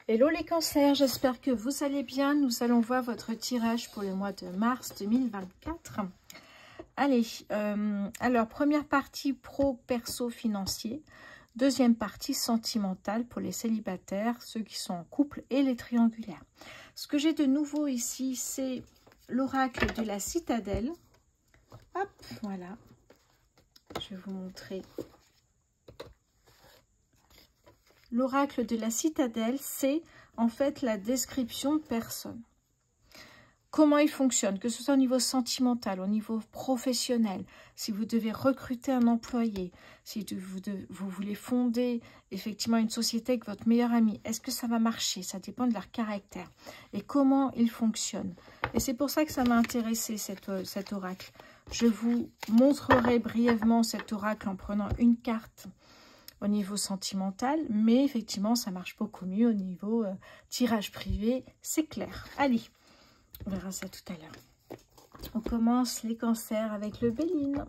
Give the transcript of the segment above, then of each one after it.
Hello les cancers, j'espère que vous allez bien. Nous allons voir votre tirage pour le mois de mars 2024. Allez, alors première partie pro-perso financier. Deuxième partie sentimentale pour les célibataires, ceux qui sont en couple et les triangulaires. Ce que j'ai de nouveau ici, c'est l'oracle de la citadelle. Hop, voilà. Je vais vous montrer. L'oracle de la citadelle, c'est en fait la description de personne. Comment il fonctionne, que ce soit au niveau sentimental, au niveau professionnel, si vous devez recruter un employé, si vous voulez fonder effectivement une société avec votre meilleur ami, est-ce que ça va marcher? Ça dépend de leur caractère et comment il fonctionne. Et c'est pour ça que ça m'a intéressé cet oracle. Je vous montrerai brièvement cet oracle en prenant une carte au niveau sentimental, mais effectivement, ça marche beaucoup mieux au niveau tirage privé, c'est clair. Allez, on verra ça tout à l'heure. On commence les cancers avec le Béline.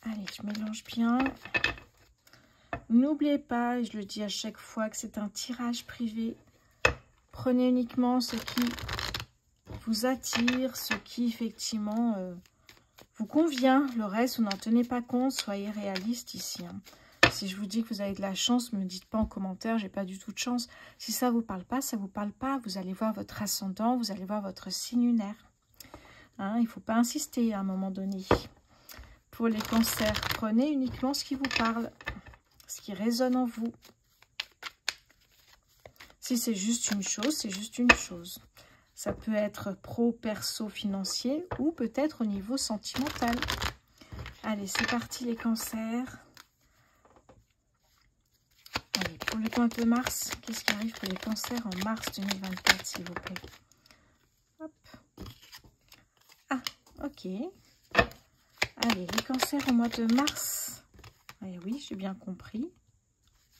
Allez, je mélange bien. N'oubliez pas, et je le dis à chaque fois, que c'est un tirage privé. Prenez uniquement ce qui vous attire, ce qui effectivement vous convient. Le reste, vous n'en tenez pas compte. Soyez réaliste ici. Hein. Si je vous dis que vous avez de la chance, ne me dites pas en commentaire, j'ai pas du tout de chance. Si ça vous parle pas, ça vous parle pas. Vous allez voir votre ascendant, vous allez voir votre signe lunaire. Hein, il ne faut pas insister à un moment donné. Pour les cancers, prenez uniquement ce qui vous parle, ce qui résonne en vous. Si c'est juste une chose, c'est juste une chose. Ça peut être pro, perso, financier ou peut-être au niveau sentimental. Allez, c'est parti les cancers. Allez, pour le mois de mars, qu'est-ce qui arrive pour les cancers en mars 2024, s'il vous plaît? Hop. Ah, ok. Allez, les cancers au mois de mars. Eh oui, j'ai bien compris.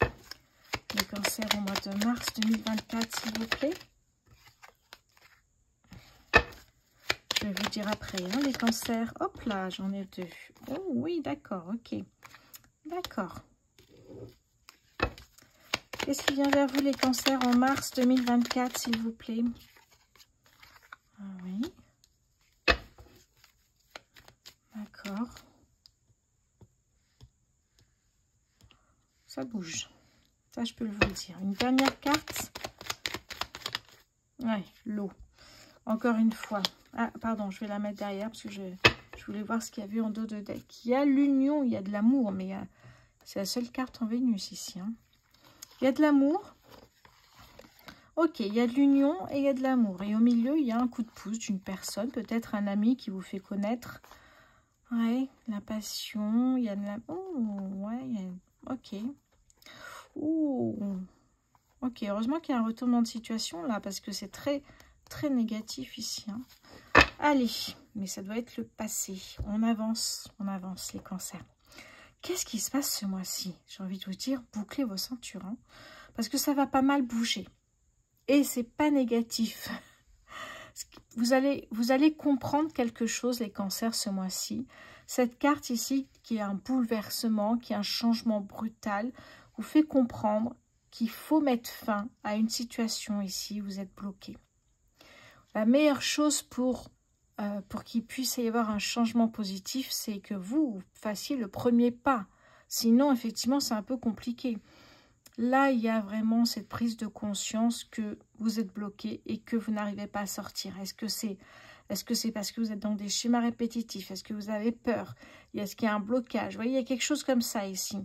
Les cancers au mois de mars 2024, s'il vous plaît. Je vais vous dire après, hein, les cancers. Hop là, j'en ai deux. Oh oui, d'accord, ok. D'accord. Qu'est-ce qui vient vers vous, les cancers, en mars 2024, s'il vous plaît? Ah oui. D'accord. Ça bouge. Ça, je peux vous le dire. Une dernière carte. Ouais, l'eau. Encore une fois. Ah, pardon, je vais la mettre derrière parce que je voulais voir ce qu'il y avait en dos de deck. Il y a l'union, il y a de l'amour, mais c'est la seule carte en Vénus ici. Hein. Il y a de l'amour. Ok, il y a de l'union et il y a de l'amour. Et au milieu, il y a un coup de pouce d'une personne, peut-être un ami qui vous fait connaître. Ouais, la passion, il y a de la... Oh, ouais, ok. Oh, ok, heureusement qu'il y a un retournement de situation là, parce que c'est très négatif ici. Hein. Allez, mais ça doit être le passé. On avance les cancers. Qu'est-ce qui se passe ce mois-ci? J'ai envie de vous dire, bouclez vos ceintures. Hein, parce que ça va pas mal bouger. Et c'est pas négatif. Vous allez comprendre quelque chose, les cancers, ce mois-ci. Cette carte ici, qui est un bouleversement, qui est un changement brutal, vous fait comprendre qu'il faut mettre fin à une situation ici. Vous êtes bloqué. La meilleure chose pour qu'il puisse y avoir un changement positif, c'est que vous fassiez le premier pas. Sinon, effectivement, c'est un peu compliqué. Là, il y a vraiment cette prise de conscience que vous êtes bloqué et que vous n'arrivez pas à sortir. Est-ce que c'est parce que vous êtes dans des schémas répétitifs? Est-ce que vous avez peur? Est-ce qu'il y a un blocage? Vous voyez, il y a quelque chose comme ça ici.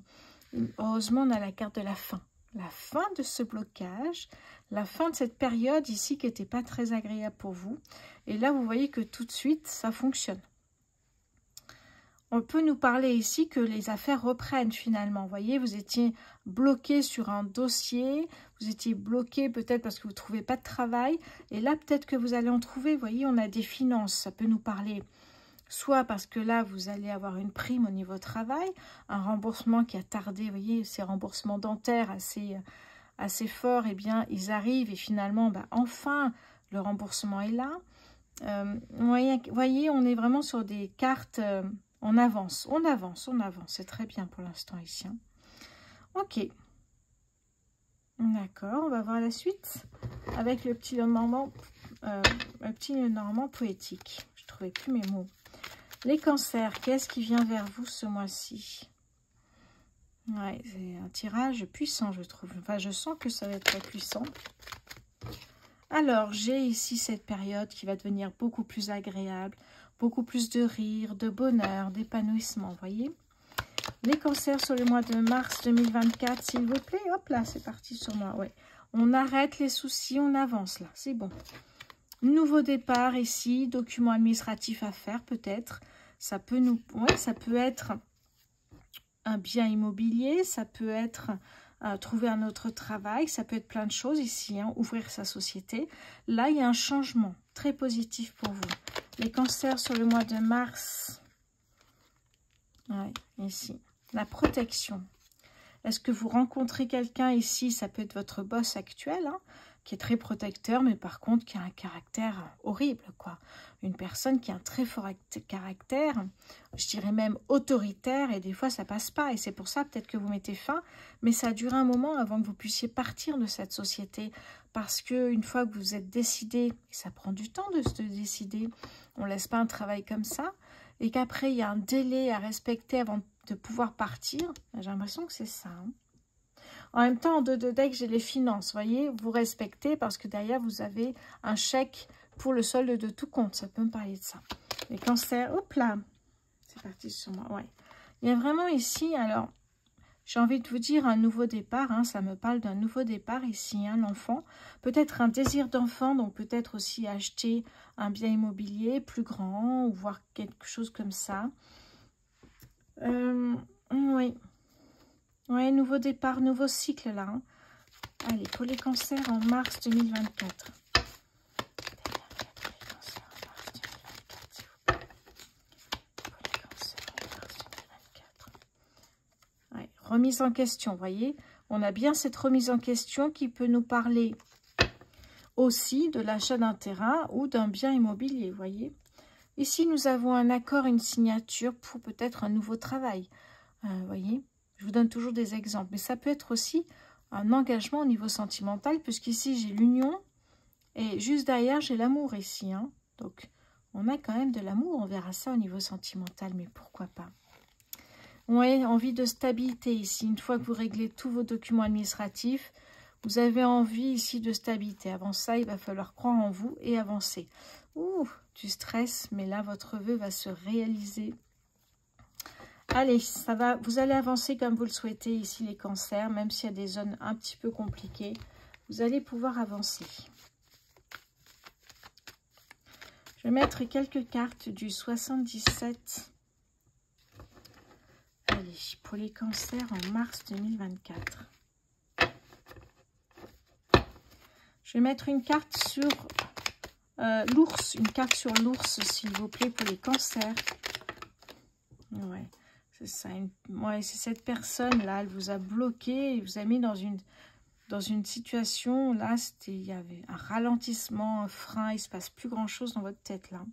Heureusement, on a la carte de la fin. La fin de ce blocage, la fin de cette période ici qui n'était pas très agréable pour vous. Et là, vous voyez que tout de suite, ça fonctionne. On peut nous parler ici que les affaires reprennent finalement. Vous voyez, vous étiez bloqué sur un dossier, vous étiez bloqué peut-être parce que vous ne trouvez pas de travail. Et là, peut-être que vous allez en trouver. Vous voyez, on a des finances, ça peut nous parler. Soit parce que là, vous allez avoir une prime au niveau travail, un remboursement qui a tardé, vous voyez, ces remboursements dentaires assez forts, eh bien, ils arrivent et finalement, bah, enfin, le remboursement est là. Vous voyez, on est vraiment sur des cartes, on avance, c'est très bien pour l'instant ici. Hein. Ok. D'accord, on va voir la suite avec le petit Lenormand, poétique. Je ne trouvais plus mes mots. Les cancers, qu'est-ce qui vient vers vous ce mois-ci? Ouais, c'est un tirage puissant, je trouve. Enfin, je sens que ça va être très puissant. Alors, j'ai ici cette période qui va devenir beaucoup plus agréable, beaucoup plus de rire, de bonheur, d'épanouissement, vous voyez? Les cancers sur le mois de mars 2024, s'il vous plaît. Hop là, c'est parti sur moi. Ouais. On arrête les soucis, on avance là, c'est bon. Nouveau départ ici, document administratif à faire peut-être. Ça peut nous, ouais, ça peut être un bien immobilier, ça peut être trouver un autre travail, ça peut être plein de choses ici, hein, ouvrir sa société. Là, il y a un changement très positif pour vous. Les cancers sur le mois de mars, ouais, ici, la protection. Est-ce que vous rencontrez quelqu'un ici, ça peut être votre boss actuel, hein, qui est très protecteur, mais par contre qui a un caractère horrible, quoi. Une personne qui a un très fort caractère, je dirais même autoritaire, et des fois ça passe pas, et c'est pour ça peut-être que vous mettez fin, mais ça a duré un moment avant que vous puissiez partir de cette société, parce que une fois que vous êtes décidé, et ça prend du temps de se décider, on laisse pas un travail comme ça, et qu'après il y a un délai à respecter avant de pouvoir partir, j'ai l'impression que c'est ça, hein. En même temps, en 2 de deck, j'ai les finances. Vous voyez, vous respectez parce que derrière, vous avez un chèque pour le solde de tout compte. Ça peut me parler de ça. Les cancers, hop là. C'est parti sur moi, ouais. Il y a vraiment ici, alors, j'ai envie de vous dire un nouveau départ. Hein, ça me parle d'un nouveau départ ici, hein, l'enfant. Peut-être un désir d'enfant, donc peut-être aussi acheter un bien immobilier plus grand ou voir quelque chose comme ça. Oui. Ouais, nouveau départ, nouveau cycle là. Hein. Allez, pour les cancers en mars 2024. Ouais, remise en question, vous voyez. On a bien cette remise en question qui peut nous parler aussi de l'achat d'un terrain ou d'un bien immobilier, vous voyez. Ici, nous avons un accord, une signature pour peut-être un nouveau travail, vous voyez. Je vous donne toujours des exemples. Mais ça peut être aussi un engagement au niveau sentimental, puisqu'ici, j'ai l'union. Et juste derrière, j'ai l'amour ici. Hein. Donc, on a quand même de l'amour. On verra ça au niveau sentimental, mais pourquoi pas. Ouais, envie de stabilité ici. Une fois que vous réglez tous vos documents administratifs, vous avez envie ici de stabilité. Avant ça, il va falloir croire en vous et avancer. Ouh, du stress, mais là, votre vœu va se réaliser. Allez, ça va. Vous allez avancer comme vous le souhaitez ici, les cancers, même s'il y a des zones un petit peu compliquées. Vous allez pouvoir avancer. Je vais mettre quelques cartes du 77. Allez, pour les cancers en mars 2024. Je vais mettre une carte sur l'ours. Une carte sur l'ours, s'il vous plaît, pour les cancers. Ouais. C'est ça, ouais, c'est cette personne-là, elle vous a bloqué, elle vous a mis dans une situation, là, il y avait un ralentissement, un frein, il ne se passe plus grand-chose dans votre tête, là.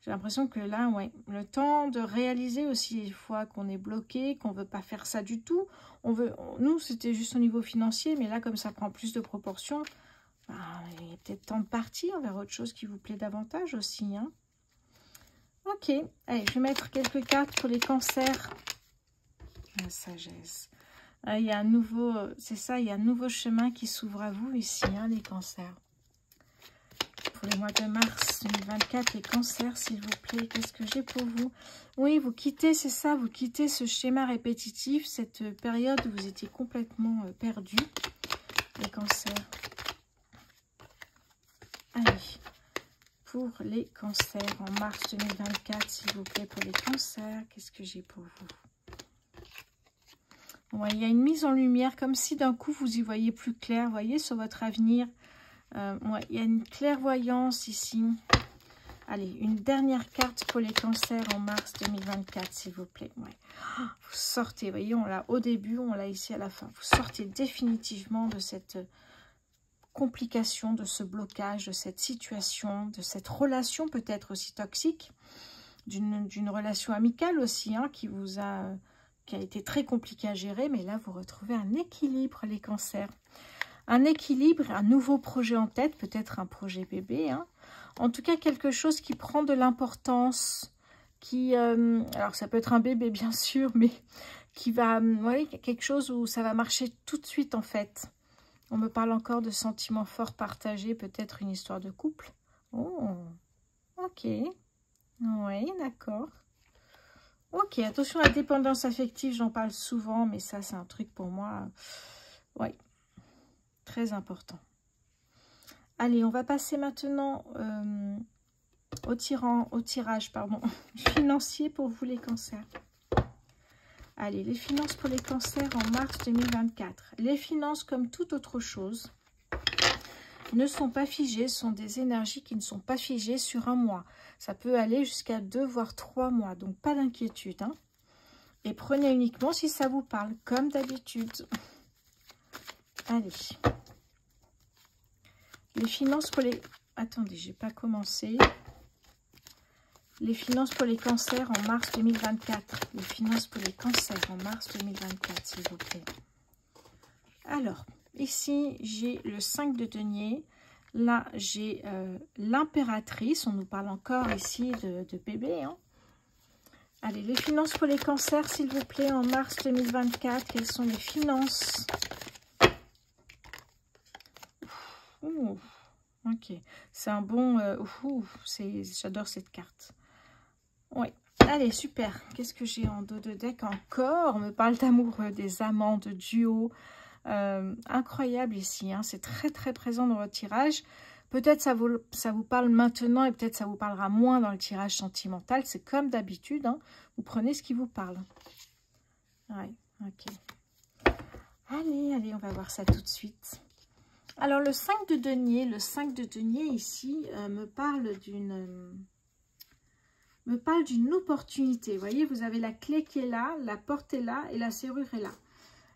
J'ai l'impression que là, ouais, le temps de réaliser aussi, des fois, qu'on est bloqué, qu'on ne veut pas faire ça du tout. Nous, c'était juste au niveau financier, mais là, comme ça prend plus de proportions, bah, il est peut-être temps de partir vers autre chose qui vous plaît davantage aussi, hein. Ok, allez, je vais mettre quelques cartes pour les cancers. La sagesse. Ah, il y a un nouveau, c'est ça, il y a un nouveau chemin qui s'ouvre à vous ici, hein, les cancers. Pour le mois de mars 2024, les cancers, s'il vous plaît, qu'est-ce que j'ai pour vous? Oui, vous quittez, c'est ça, vous quittez ce schéma répétitif, cette période où vous étiez complètement perdu, les cancers. Allez. Pour les cancers en mars 2024, s'il vous plaît, pour les cancers, qu'est-ce que j'ai pour vous? Ouais, il y a une mise en lumière, comme si d'un coup vous y voyez plus clair, vous voyez, sur votre avenir. Ouais, il y a une clairvoyance ici. Allez, une dernière carte pour les cancers en mars 2024, s'il vous plaît. Ouais. Vous sortez, vous voyez, on l'a au début, on l'a ici à la fin. Vous sortez définitivement de cette complication, de ce blocage, de cette situation, de cette relation peut-être aussi toxique, d'une relation amicale aussi, hein, qui a été très compliquée à gérer, mais là vous retrouvez un équilibre, les cancers. un équilibre, un nouveau projet en tête, peut-être un projet bébé, hein. En tout cas, quelque chose qui prend de l'importance, qui, alors ça peut être un bébé bien sûr, mais qui va, vous voyez, quelque chose où ça va marcher tout de suite en fait. On me parle encore de sentiments forts partagés, peut-être une histoire de couple. Oh, ok. Oui, d'accord. Ok, attention à la dépendance affective, j'en parle souvent, mais ça c'est un truc pour moi, oui, très important. Allez, on va passer maintenant au tirage financier pour vous les cancers. Allez, les finances pour les cancers en mars 2024. Les finances, comme toute autre chose, ne sont pas figées, sont des énergies qui ne sont pas figées sur un mois. Ça peut aller jusqu'à 2 voire 3 mois, donc pas d'inquiétude, hein. Et prenez uniquement si ça vous parle, comme d'habitude. Allez. Les finances pour les... Attendez, j'ai pas commencé. Les finances pour les cancers en mars 2024. Les finances pour les cancers en mars 2024, s'il vous plaît. Alors, ici, j'ai le 5 de denier. Là, j'ai l'impératrice. On nous parle encore ici de bébé, hein. Allez, les finances pour les cancers, s'il vous plaît, en mars 2024. Quelles sont les finances? Ouh, ok, c'est un bon... j'adore cette carte. Oui, allez, super. Qu'est-ce que j'ai en dos de deck encore? On me parle d'amour, des amants, de duo. Incroyable ici, hein. C'est très très présent dans votre tirage. Peut-être ça vous parle maintenant et peut-être ça vous parlera moins dans le tirage sentimental. C'est comme d'habitude, hein. Vous prenez ce qui vous parle. Ouais, ok. Allez, on va voir ça tout de suite. Alors, le 5 de denier ici me parle d'une opportunité. Vous voyez, vous avez la clé qui est là, la porte est là et la serrure est là.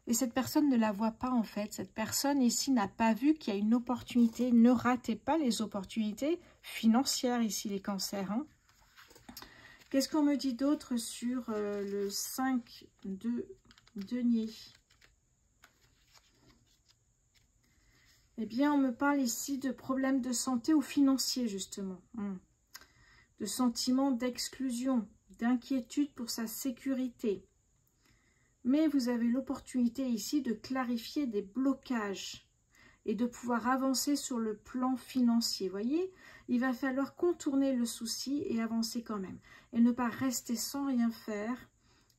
Et cette personne ne la voit pas en fait. Cette personne ici n'a pas vu qu'il y a une opportunité. Ne ratez pas les opportunités financières ici, les cancers, hein. Qu'est-ce qu'on me dit d'autre sur le 5 de denier? Eh bien, on me parle ici de problèmes de santé ou financiers, justement. De sentiments d'exclusion, d'inquiétude pour sa sécurité. Mais vous avez l'opportunité ici de clarifier des blocages et de pouvoir avancer sur le plan financier. Vous voyez, il va falloir contourner le souci et avancer quand même. Et ne pas rester sans rien faire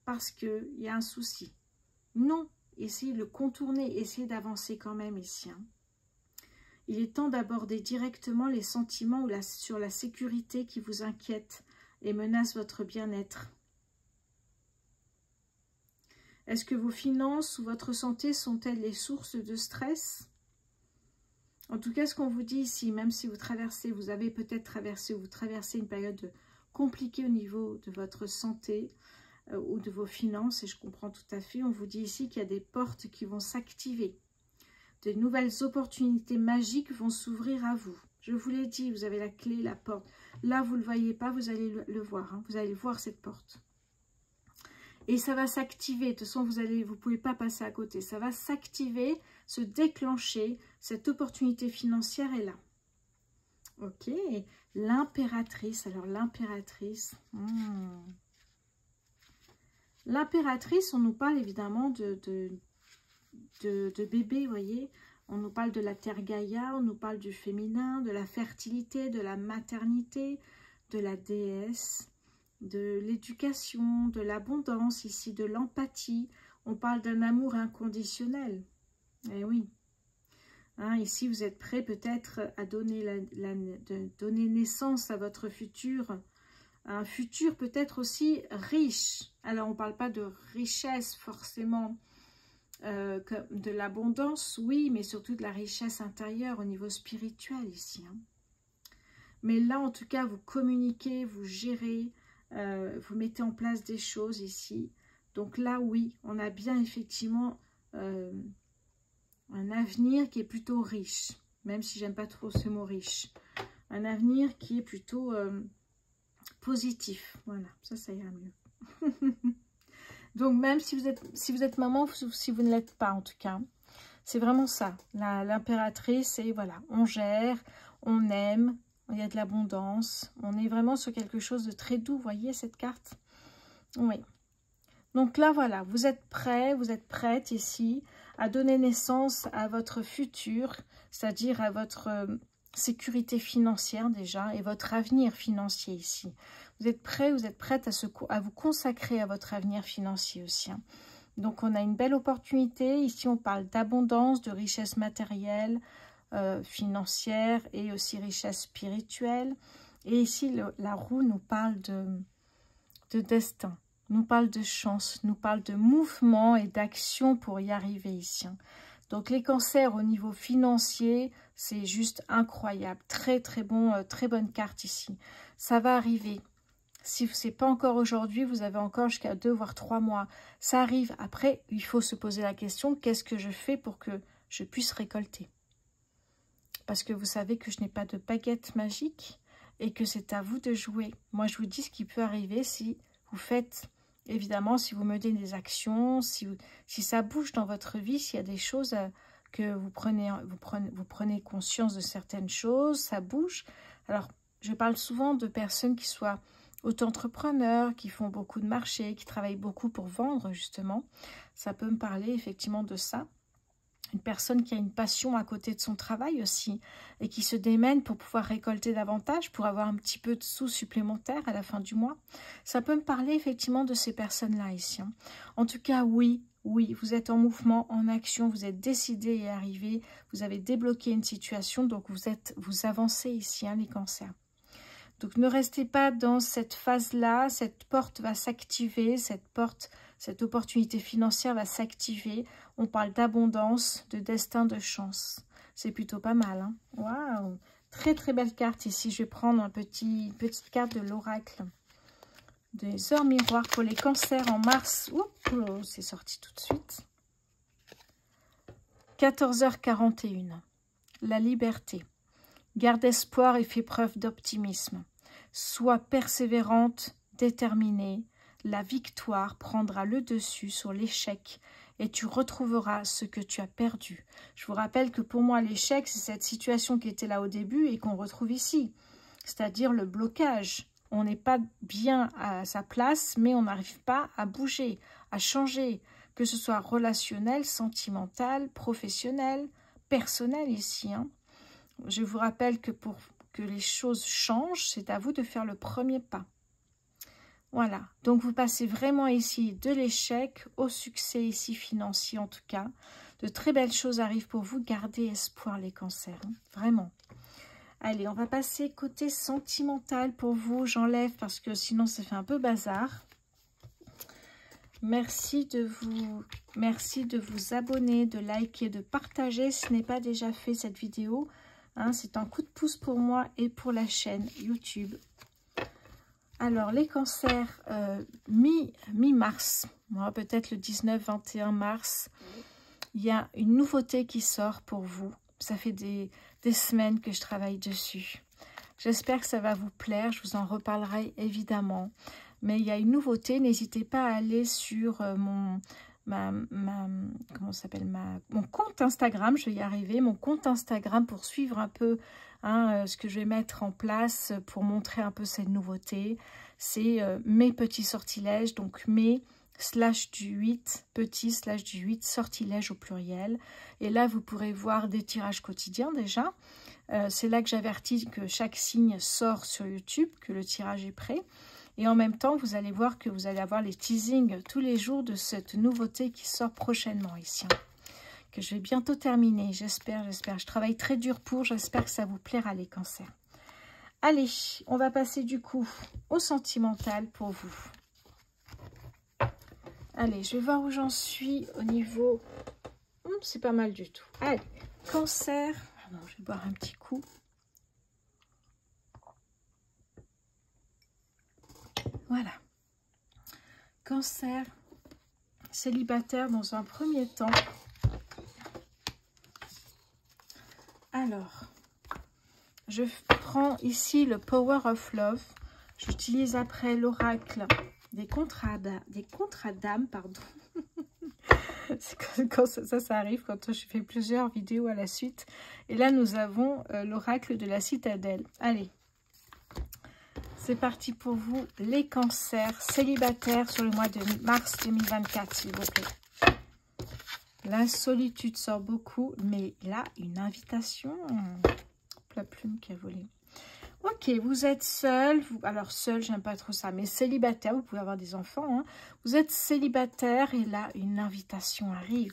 parce qu'il y a un souci. Non, essayez de le contourner, essayez d'avancer quand même ici, hein. Il est temps d'aborder directement les sentiments sur la sécurité qui vous inquiètent et menacent votre bien-être. Est-ce que vos finances ou votre santé sont-elles les sources de stress? En tout cas, ce qu'on vous dit ici, même si vous avez peut-être traversé ou vous traversez une période compliquée au niveau de votre santé ou de vos finances, et je comprends tout à fait, on vous dit ici qu'il y a des portes qui vont s'activer. De nouvelles opportunités magiques vont s'ouvrir à vous. Je vous l'ai dit, vous avez la clé, la porte. Là, vous ne le voyez pas, vous allez le voir, hein. Vous allez voir cette porte. Et ça va s'activer. De toute façon, vous ne pouvez pas passer à côté. Ça va s'activer, se déclencher. Cette opportunité financière est là. Ok. L'impératrice. Alors, l'impératrice. L'impératrice, on nous parle évidemment de bébé, vous voyez. On nous parle de la terre Gaïa, on nous parle du féminin, de la fertilité, de la maternité, de la déesse, de l'éducation, de l'abondance ici, de l'empathie. On parle d'un amour inconditionnel. Eh oui. Hein, ici, vous êtes prêt peut-être à donner, donner naissance à votre futur. Un futur peut-être aussi riche. Alors, on ne parle pas de richesse forcément, de l'abondance, oui, mais surtout de la richesse intérieure au niveau spirituel ici, hein. Mais là, en tout cas, vous communiquez, vous gérez, vous mettez en place des choses ici. Donc là, oui, on a bien effectivement un avenir qui est plutôt riche, même si j'aime pas trop ce mot riche. Un avenir qui est plutôt positif. Voilà, ça ira mieux. Donc, même si vous êtes maman, si vous ne l'êtes pas en tout cas, C'est vraiment ça. L'impératrice, et voilà, on gère, on aime, il y a de l'abondance. On est vraiment sur quelque chose de très doux, vous voyez cette carte? Oui. Donc là, voilà, vous êtes prêts, vous êtes prête ici à donner naissance à votre futur, c'est-à-dire à votre sécurité financière déjà et votre avenir financier ici. Vous êtes prêts, vous êtes prête à vous consacrer à votre avenir financier aussi. Hein. Donc on a une belle opportunité. Ici, on parle d'abondance, de richesse matérielle, financière et aussi richesse spirituelle. Et ici, la roue nous parle de destin. Nous parle de chance, nous parle de mouvement et d'action pour y arriver ici. Donc les cancers au niveau financier, c'est juste incroyable. Très très bon, très bonne carte ici. Ça va arriver. Si ce n'est pas encore aujourd'hui, vous avez encore jusqu'à 2 voire 3 mois. Ça arrive. Après, il faut se poser la question, qu'est-ce que je fais pour que je puisse récolter? Parce que vous savez que je n'ai pas de baguette magique et que c'est à vous de jouer. Moi, je vous dis ce qui peut arriver si vous faites... Évidemment, si vous menez des actions, si ça bouge dans votre vie, s'il y a des choses que vous prenez conscience de certaines choses, ça bouge. Alors, je parle souvent de personnes qui soient auto-entrepreneurs, qui font beaucoup de marchés, qui travaillent beaucoup pour vendre, justement. Ça peut me parler effectivement de ça. Une personne qui a une passion à côté de son travail aussi et qui se démène pour pouvoir récolter davantage, pour avoir un petit peu de sous supplémentaires à la fin du mois. Ça peut me parler effectivement de ces personnes-là ici. Hein. En tout cas, oui, vous êtes en mouvement, en action, vous êtes décidé à y arriver, vous avez débloqué une situation, donc vous avancez ici, hein, les cancers. Donc ne restez pas dans cette phase-là, cette porte va s'activer, cette opportunité financière va s'activer. On parle d'abondance, de destin, de chance. C'est plutôt pas mal. Hein. Waouh! Très très belle carte ici. Je vais prendre une petite carte de l'oracle. Des heures miroirs pour les cancers en mars. Oups, c'est sorti tout de suite. 14h41. La liberté. Garde espoir et fais preuve d'optimisme. Sois persévérante, déterminée. La victoire prendra le dessus sur l'échec et tu retrouveras ce que tu as perdu. Je vous rappelle que pour moi, l'échec, c'est cette situation qui était là au début et qu'on retrouve ici. C'est-à-dire le blocage. On n'est pas bien à sa place, mais on n'arrive pas à bouger, à changer. Que ce soit relationnel, sentimental, professionnel, personnel ici. Hein. Je vous rappelle que pour que les choses changent, c'est à vous de faire le premier pas. Voilà, donc vous passez vraiment ici de l'échec au succès ici financier en tout cas. De très belles choses arrivent pour vous. Gardez espoir les cancers, hein, vraiment. Allez, on va passer côté sentimental pour vous. J'enlève parce que sinon ça fait un peu bazar. Merci de vous abonner, de liker, de partager si ce n'est pas déjà fait cette vidéo. Hein, c'est un coup de pouce pour moi et pour la chaîne YouTube. Alors, les cancers mi-mars, peut-être le 19-21 mars, il y a une nouveauté qui sort pour vous. Ça fait des semaines que je travaille dessus. J'espère que ça va vous plaire, je vous en reparlerai évidemment. Mais il y a une nouveauté, n'hésitez pas à aller sur mon compte Instagram, je vais y arriver, mon compte Instagram pour suivre un peu ce que je vais mettre en place pour montrer un peu cette nouveauté. C'est mes petits sortilèges, donc mes /du8, petit /du8, sortilèges au pluriel. Et là, vous pourrez voir des tirages quotidiens déjà. C'est là que j'avertis que chaque signe sort sur YouTube, que le tirage est prêt. Et en même temps, vous allez voir que vous allez avoir les teasings tous les jours de cette nouveauté qui sort prochainement ici. Que je vais bientôt terminer, j'espère. Je travaille très dur pour, j'espère que ça vous plaira les cancers. Allez, on va passer du coup au sentimental pour vous. Allez, je vais voir où j'en suis au niveau... c'est pas mal du tout. Allez, cancer. Pardon, je vais boire un petit coup. Voilà. Cancer, célibataire dans un premier temps. Alors, je prends ici le Power of Love. J'utilise après l'oracle des contrats d'âme, pardon. Quand ça arrive, quand je fais plusieurs vidéos à la suite. Et là, nous avons l'oracle de la citadelle. Allez, c'est parti pour vous, les cancers célibataires sur le mois de mars 2024, s'il vous plaît. La solitude sort beaucoup, mais là, une invitation. La plume qui a volé. Ok, vous êtes seul. Alors, seul, j'aime pas trop ça, mais célibataire, vous pouvez avoir des enfants. Hein. Vous êtes célibataire et là, une invitation arrive.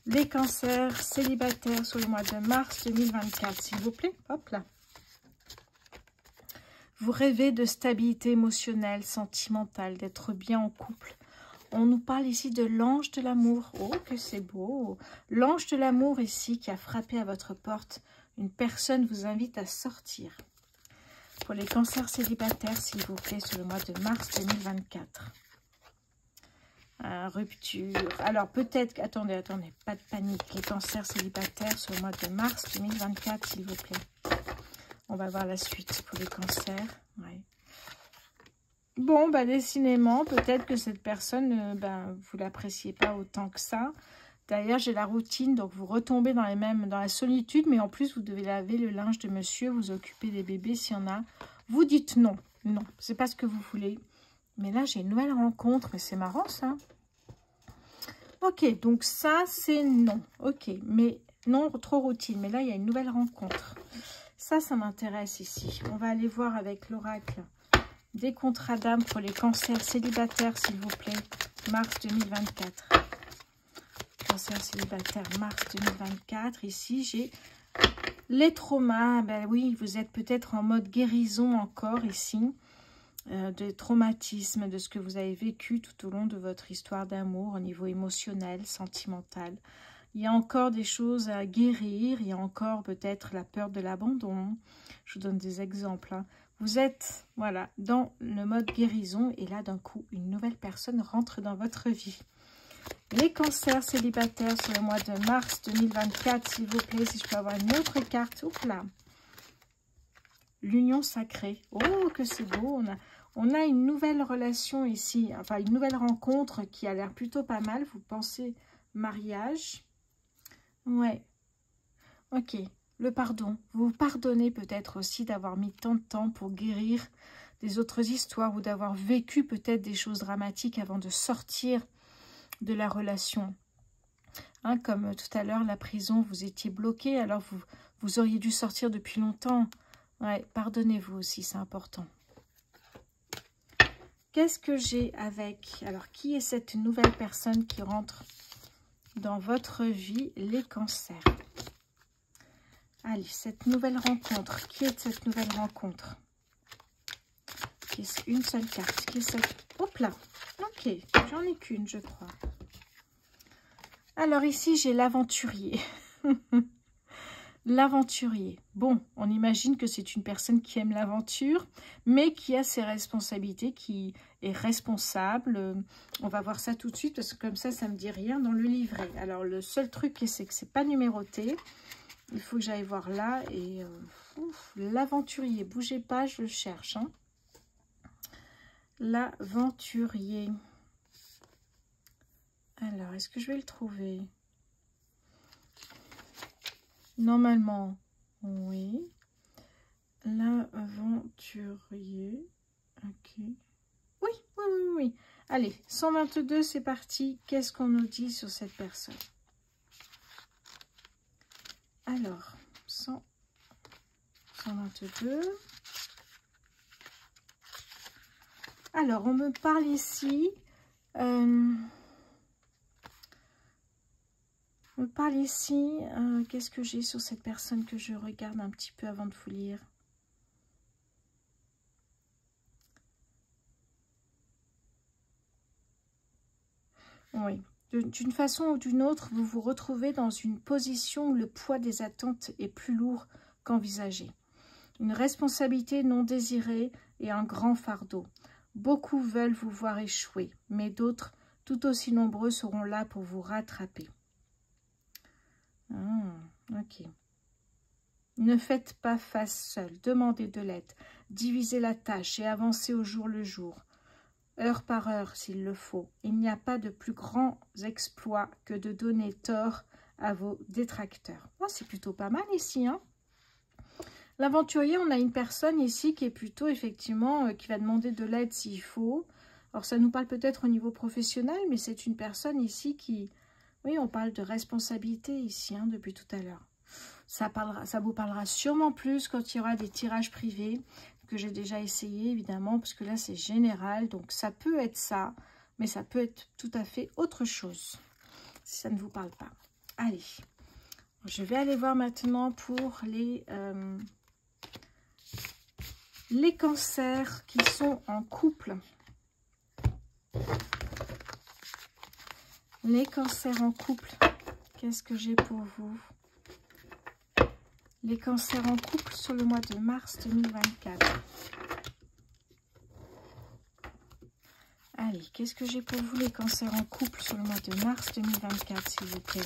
Les cancers célibataires sur le mois de mars 2024, s'il vous plaît. Hop là. Vous rêvez de stabilité émotionnelle, sentimentale, d'être bien en couple. On nous parle ici de l'ange de l'amour. Oh, que c'est beau. L'ange de l'amour ici qui a frappé à votre porte. Une personne vous invite à sortir. Pour les cancers célibataires, s'il vous plaît, sur le mois de mars 2024. Rupture. Alors, peut-être... Attendez, pas de panique. Les cancers célibataires sur le mois de mars 2024, s'il vous plaît. On va voir la suite pour les cancers. Ouais. Bon, bah, décidément, peut-être que cette personne, vous l'appréciez pas autant que ça. D'ailleurs, j'ai la routine, donc vous retombez dans la solitude, mais en plus, vous devez laver le linge de monsieur, vous occuper des bébés s'il y en a. Vous dites non, non, c'est pas ce que vous voulez. Mais là, j'ai une nouvelle rencontre, mais c'est marrant ça. Ok, donc ça, c'est non. Ok, mais non, trop routine. Mais là, il y a une nouvelle rencontre. Ça m'intéresse ici. On va aller voir avec l'oracle des contrats d'âme pour les cancers célibataires, s'il vous plaît, mars 2024. Cancer célibataire, mars 2024. Ici, j'ai les traumas. Ben oui, vous êtes peut-être en mode guérison encore ici. De traumatismes, de ce que vous avez vécu tout au long de votre histoire d'amour au niveau émotionnel, sentimental. Il y a encore des choses à guérir. Il y a encore peut-être la peur de l'abandon. Je vous donne des exemples. Hein. Vous êtes voilà, dans le mode guérison. Et là, d'un coup, une nouvelle personne rentre dans votre vie. Les cancers célibataires sur le mois de mars 2024, s'il vous plaît, si je peux avoir une autre carte. Oups là. L'union sacrée. Oh, que c'est beau. On a une nouvelle relation ici. Enfin, une nouvelle rencontre qui a l'air plutôt pas mal. Vous pensez mariage. Ouais. Ok. Le pardon. Vous vous pardonnez peut-être aussi d'avoir mis tant de temps pour guérir des autres histoires ou d'avoir vécu peut-être des choses dramatiques avant de sortir de la relation. Hein, comme tout à l'heure, la prison, vous étiez bloqué, alors vous auriez dû sortir depuis longtemps. Ouais, pardonnez-vous aussi, c'est important. Qu'est-ce que j'ai avec... Alors, qui est cette nouvelle personne qui rentre dans votre vie, les cancers? Allez, cette nouvelle rencontre. Qui est cette nouvelle rencontre? Une seule carte. Qui est cette... Hop là. Ok, j'en ai qu'une, je crois. Alors ici, j'ai l'aventurier. L'aventurier. Bon, on imagine que c'est une personne qui aime l'aventure, mais qui a ses responsabilités, qui est responsable. On va voir ça tout de suite, parce que comme ça me dit rien dans le livret. Alors, le seul truc, c'est que c'est pas numéroté. Il faut que j'aille voir là. Et l'aventurier, bougez pas, je le cherche. Hein. L'aventurier. Alors, est-ce que je vais le trouver? Normalement, oui. L'aventurier. Ok. Oui. Allez, 122, c'est parti. Qu'est-ce qu'on nous dit sur cette personne? Alors, 122. Alors, on me parle ici... On me parle ici, qu'est-ce que j'ai sur cette personne que je regarde un petit peu avant de vous lire? Oui, d'une façon ou d'une autre, vous vous retrouvez dans une position où le poids des attentes est plus lourd qu'envisagé. Une responsabilité non désirée et un grand fardeau. Beaucoup veulent vous voir échouer, mais d'autres, tout aussi nombreux, seront là pour vous rattraper. Ok. Ne faites pas face seul. Demandez de l'aide. Divisez la tâche et avancez au jour le jour. heure par heure s'il le faut. Il n'y a pas de plus grand exploit que de donner tort à vos détracteurs. Oh, c'est plutôt pas mal ici, hein. L'aventurier, on a une personne ici qui est plutôt effectivement, qui va demander de l'aide s'il faut. Alors ça nous parle peut-être au niveau professionnel, mais c'est une personne ici qui... Oui, on parle de responsabilité ici, hein, depuis tout à l'heure. Ça vous parlera sûrement plus quand il y aura des tirages privés, que j'ai déjà essayé évidemment, parce que là c'est général, donc ça peut être ça, mais ça peut être tout à fait autre chose, si ça ne vous parle pas. Allez, je vais aller voir maintenant pour les cancers qui sont en couple. Les cancers en couple, qu'est-ce que j'ai pour vous? Les cancers en couple sur le mois de mars 2024. Allez, qu'est-ce que j'ai pour vous les cancers en couple sur le mois de mars 2024, s'il vous plaît?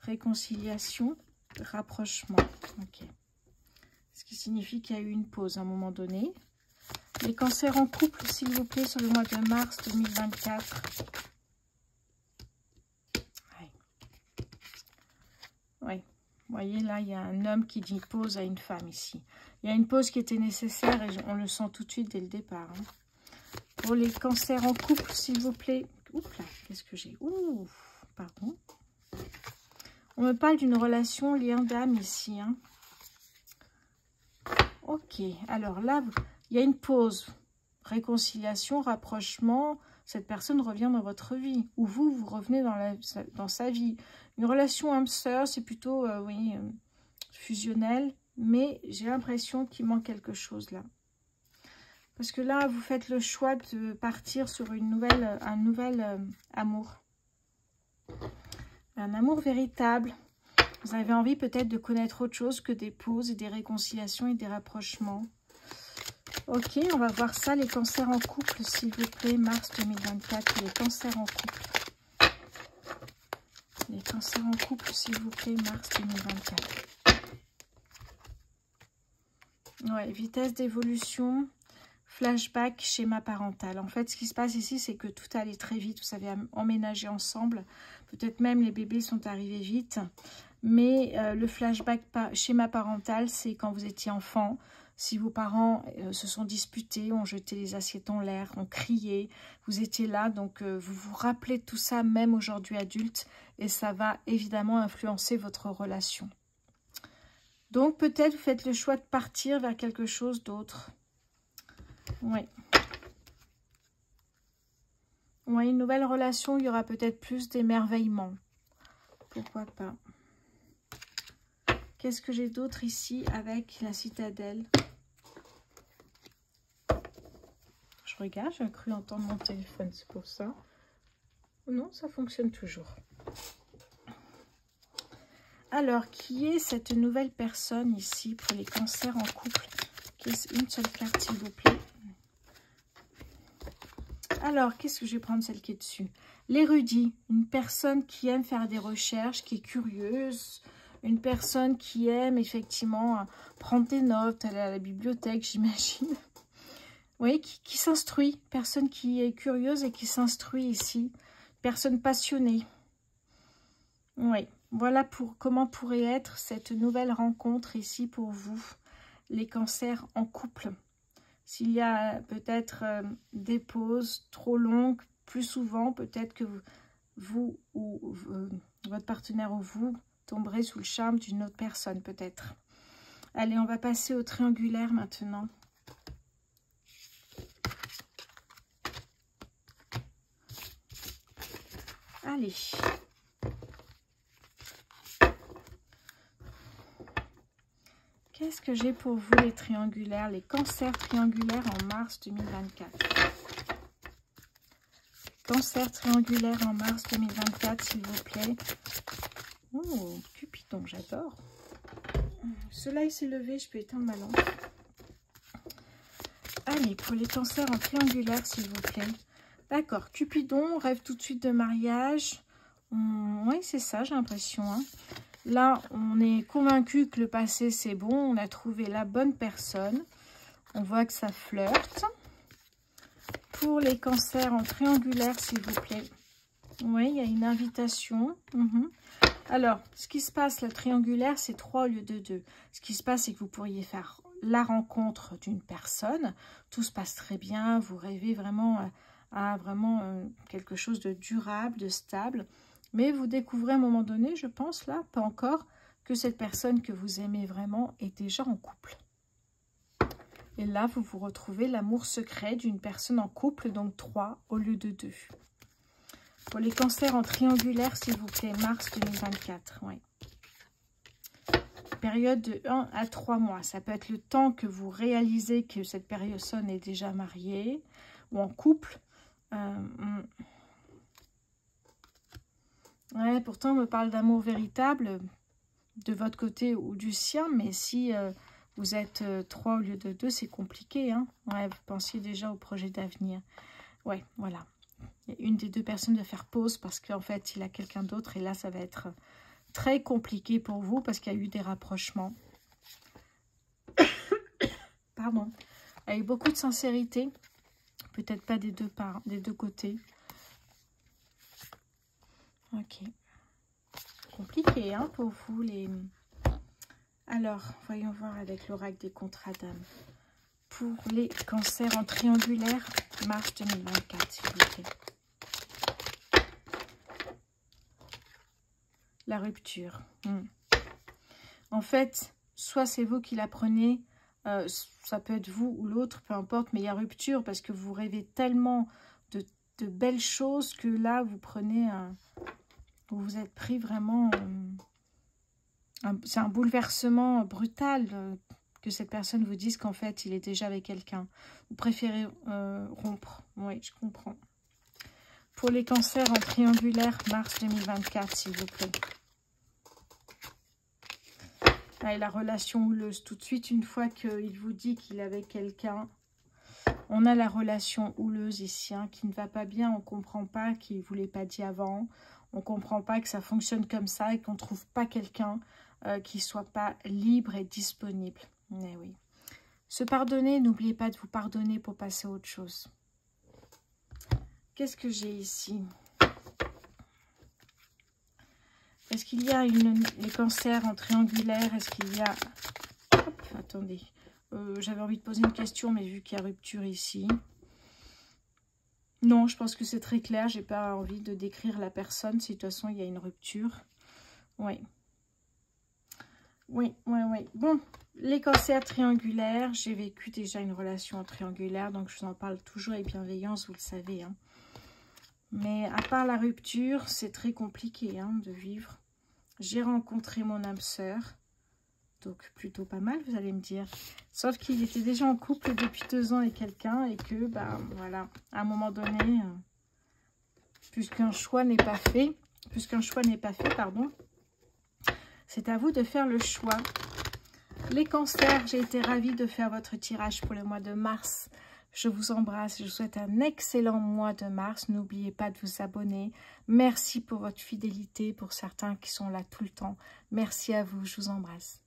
Réconciliation, rapprochement. Ok. Ce qui signifie qu'il y a eu une pause à un moment donné. Les cancers en couple, s'il vous plaît, sur le mois de mars 2024. Oui, vous voyez, là, il y a un homme qui dit pause à une femme ici. Il y a une pause qui était nécessaire et on le sent tout de suite dès le départ. Hein. Pour les cancers en couple, s'il vous plaît. Oups là, qu'est-ce que j'ai? Ouh, pardon. On me parle d'une relation lien d'âme ici. Hein. Ok, alors là, il y a une pause. Réconciliation, rapprochement. Cette personne revient dans votre vie. Ou vous revenez dans sa vie. Une relation âme-sœur, c'est plutôt, oui, fusionnel. Mais j'ai l'impression qu'il manque quelque chose là. Parce que là, vous faites le choix de partir sur un nouvel amour. Un amour véritable. Vous avez envie peut-être de connaître autre chose que des pauses et des réconciliations et des rapprochements. Ok, on va voir ça, les cancers en couple, s'il vous plaît, mars 2024, les cancers en couple. Les cancers en couple, s'il vous plaît, mars 2024. Ouais, vitesse d'évolution, flashback, schéma parental. En fait, ce qui se passe ici, c'est que tout allait très vite, vous avez emménagé ensemble. Peut-être même les bébés sont arrivés vite. Mais le flashback, schéma parental, c'est quand vous étiez enfant. Si vos parents se sont disputés, ont jeté les assiettes en l'air, ont crié, vous étiez là, donc vous vous rappelez de tout ça même aujourd'hui adulte, et ça va évidemment influencer votre relation. Donc peut-être vous faites le choix de partir vers quelque chose d'autre. Oui. Oui, une nouvelle relation, il y aura peut-être plus d'émerveillement. Pourquoi pas? Qu'est-ce que j'ai d'autre ici avec la citadelle? Je regarde, j'ai cru entendre mon téléphone, c'est pour ça. Non, ça fonctionne toujours. Alors, qui est cette nouvelle personne ici pour les cancers en couple? Une seule carte, s'il vous plaît. Alors, qu'est-ce que je vais prendre, celle qui est dessus? L'érudit, une personne qui aime faire des recherches, qui est curieuse, une personne qui aime effectivement prendre des notes, aller à la bibliothèque, j'imagine. Oui, qui s'instruit, personne qui est curieuse et qui s'instruit ici, personne passionnée. Oui, voilà pour comment pourrait être cette nouvelle rencontre ici pour vous, les cancers en couple. S'il y a peut-être des pauses trop longues, plus souvent, peut-être que vous ou votre partenaire ou vous tomberez sous le charme d'une autre personne, peut-être. Allez, on va passer au triangulaire maintenant. Allez. Qu'est-ce que j'ai pour vous, les triangulaires, les cancers triangulaires en mars 2024? Cancer triangulaire en mars 2024, s'il vous plaît. Oh, Cupidon, j'adore. Le soleil s'est levé, je peux éteindre ma lampe. Allez, pour les cancers en triangulaire, s'il vous plaît. D'accord, Cupidon, rêve tout de suite de mariage. Oui, c'est ça, j'ai l'impression. Hein. Là, on est convaincu que le passé, c'est bon. On a trouvé la bonne personne. On voit que ça flirte. Pour les cancers en triangulaire, s'il vous plaît. Oui, il y a une invitation. Alors, ce qui se passe, la triangulaire, c'est 3 au lieu de 2. Ce qui se passe, c'est que vous pourriez faire la rencontre d'une personne. Tout se passe très bien. Vous rêvez vraiment à quelque chose de durable, de stable. Mais vous découvrez à un moment donné, je pense, là, pas encore, que cette personne que vous aimez vraiment est déjà en couple. Et là, vous vous retrouvez l'amour secret d'une personne en couple, donc 3 au lieu de 2. Pour les cancers en triangulaire, s'il vous plaît, mars 2024. Oui. Période de 1 à 3 mois. Ça peut être le temps que vous réalisez que cette personne est déjà mariée ou en couple. Ouais, pourtant, on me parle d'amour véritable de votre côté ou du sien, mais si vous êtes 3 au lieu de 2, c'est compliqué. Hein, ouais, vous pensiez déjà au projet d'avenir. Ouais, voilà. Il y a une des deux personnes de faire pause parce qu'en fait, il a quelqu'un d'autre. Et là, ça va être très compliqué pour vous parce qu'il y a eu des rapprochements. Pardon. Avec beaucoup de sincérité. Peut-être pas des deux côtés. Ok. Compliqué, hein, pour vous, les... Alors, voyons voir avec l'oracle des contrats d'âme. Pour les cancers en triangulaire, mars 2024, s'il vous plaît. La rupture. En fait, soit c'est vous qui la prenez, ça peut être vous ou l'autre, peu importe, mais il y a rupture parce que vous rêvez tellement de belles choses que là, vous prenez vous vous êtes pris vraiment... c'est un bouleversement brutal que cette personne vous dise qu'en fait, il est déjà avec quelqu'un. Vous préférez rompre. Oui, je comprends. Pour les cancers en triangulaire, mars 2024, s'il vous plaît. Ah, et la relation houleuse. Tout de suite, une fois qu'il vous dit qu'il est avec quelqu'un, on a la relation houleuse ici, hein, qui ne va pas bien. On ne comprend pas qu'il ne vous l'ait pas dit avant. On ne comprend pas que ça fonctionne comme ça et qu'on ne trouve pas quelqu'un qui ne soit pas libre et disponible. Mais oui. Se pardonner, n'oubliez pas de vous pardonner pour passer à autre chose. Qu'est-ce que j'ai ici? Est-ce qu'il y a les cancers en triangulaire? Est-ce qu'il y a... Hop, attendez. J'avais envie de poser une question, mais vu qu'il y a rupture ici... Non, je pense que c'est très clair. J'ai pas envie de décrire la personne. Si de toute façon, il y a une rupture. Oui. Oui. Bon, les cancers triangulaires. J'ai vécu déjà une relation triangulaire. Donc, je vous en parle toujours avec bienveillance, vous le savez. Hein. Mais à part la rupture, c'est très compliqué hein, de vivre. J'ai rencontré mon âme sœur. Donc, plutôt pas mal, vous allez me dire. Sauf qu'il était déjà en couple depuis 2 ans avec quelqu'un et que, bah, voilà, à un moment donné, puisqu'un choix n'est pas fait, pardon, c'est à vous de faire le choix. Les cancers, j'ai été ravie de faire votre tirage pour le mois de mars. Je vous embrasse, je vous souhaite un excellent mois de mars. N'oubliez pas de vous abonner. Merci pour votre fidélité, pour certains qui sont là tout le temps. Merci à vous, je vous embrasse.